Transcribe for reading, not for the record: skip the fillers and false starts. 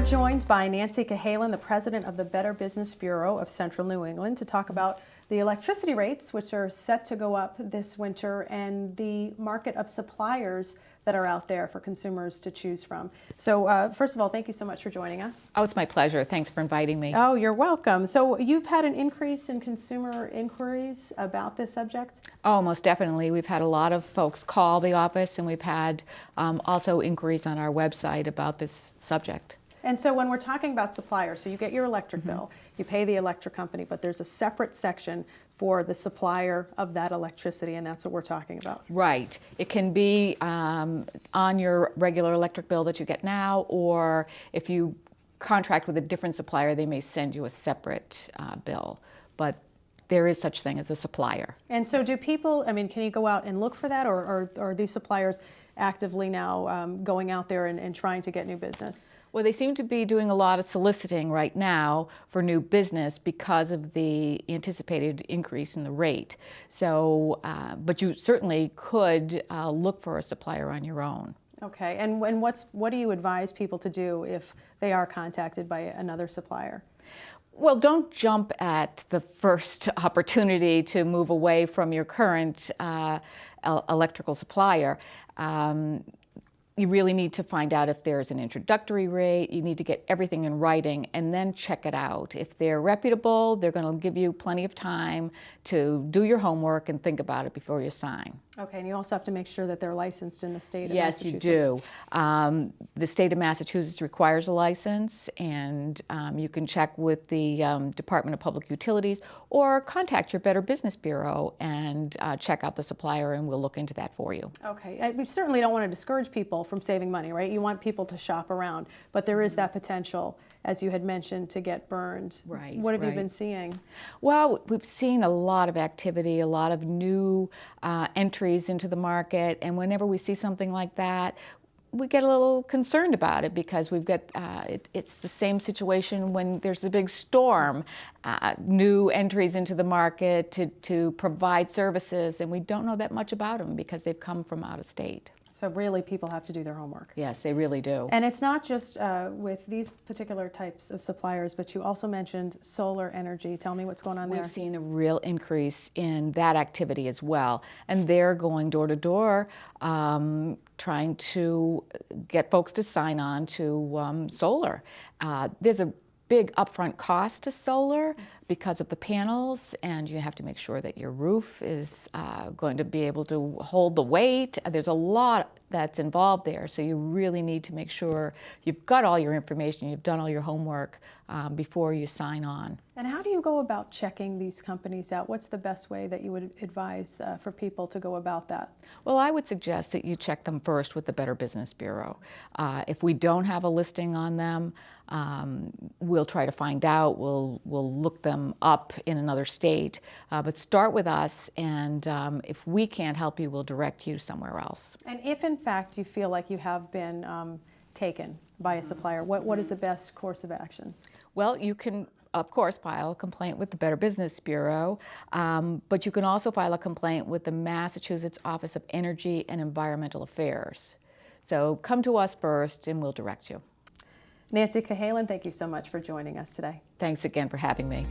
joined by Nancy Cahalen, the president of the Better Business Bureau of Central New England, to talk about the electricity rates, which are set to go up this winter, and the market of suppliers that are out there for consumers to choose from. So first of all, thank you so much for joining us. Oh, it's my pleasure. Thanks for inviting me. Oh, you're welcome. So you've had an increase in consumer inquiries about this subject? Oh, most definitely. We've had a lot of folks call the office, and we've had also inquiries on our website about this subject. And so when we're talking about suppliers, so you get your electric bill, you pay the electric company, but there's a separate section for the supplier of that electricity, and that's what we're talking about. Right. It can be on your regular electric bill that you get now, or if you contract with a different supplier, they may send you a separate bill. But there is such thing as a supplier. And so do people, I mean, can you go out and look for that, or are these suppliers actively now going out there and trying to get new business? Well, they seem to be doing a lot of soliciting right now for new business because of the anticipated increase in the rate. So, but you certainly could look for a supplier on your own. Okay, and what do you advise people to do if they are contacted by another supplier? Well, don't jump at the first opportunity to move away from your current electrical supplier. You really need to find out if there's an introductory rate. You need to get everything in writing and then check it out. If they're reputable, they're going to give you plenty of time to do your homework and think about it before you sign. Okay, and you also have to make sure that they're licensed in the state of Yes, Massachusetts. you do. The state of Massachusetts requires a license, and you can check with the Department of Public Utilities or contact your Better Business Bureau and check out the supplier, and we'll look into that for you. Okay, we certainly don't want to discourage people from saving money, right? You want people to shop around, but there is that potential, as you had mentioned, to get burned. Right. What have you been seeing? Well, we've seen a lot of activity, a lot of new entries into the market, and whenever we see something like that, we get a little concerned about it because we've got, it's the same situation when there's a big storm, new entries into the market to provide services, and we don't know that much about them because they've come from out of state. So really people have to do their homework. Yes, they really do. And it's not just with these particular types of suppliers, but you also mentioned solar energy. Tell me what's going on there. We've seen a real increase in that activity as well. And they're going door to door, trying to get folks to sign on to solar. There's a big upfront cost to solar because of the panels, and you have to make sure that your roof is going to be able to hold the weight. There's a lot that's involved there, so you really need to make sure you've got all your information, you've done all your homework before you sign on. And how do you go about checking these companies out? What's the best way that you would advise for people to go about that? Well, I would suggest that you check them first with the Better Business Bureau. If we don't have a listing on them, we'll try to find out. We'll look them up in another state. But start with us, and if we can't help you, we'll direct you somewhere else. And if in fact you feel like you have been taken by a supplier, what is the best course of action? Well, you can, of course, file a complaint with the Better Business Bureau, but you can also file a complaint with the Massachusetts Office of Energy and Environmental Affairs. So come to us first, and we'll direct you. Nancy Cahalen, thank you so much for joining us today. Thanks again for having me.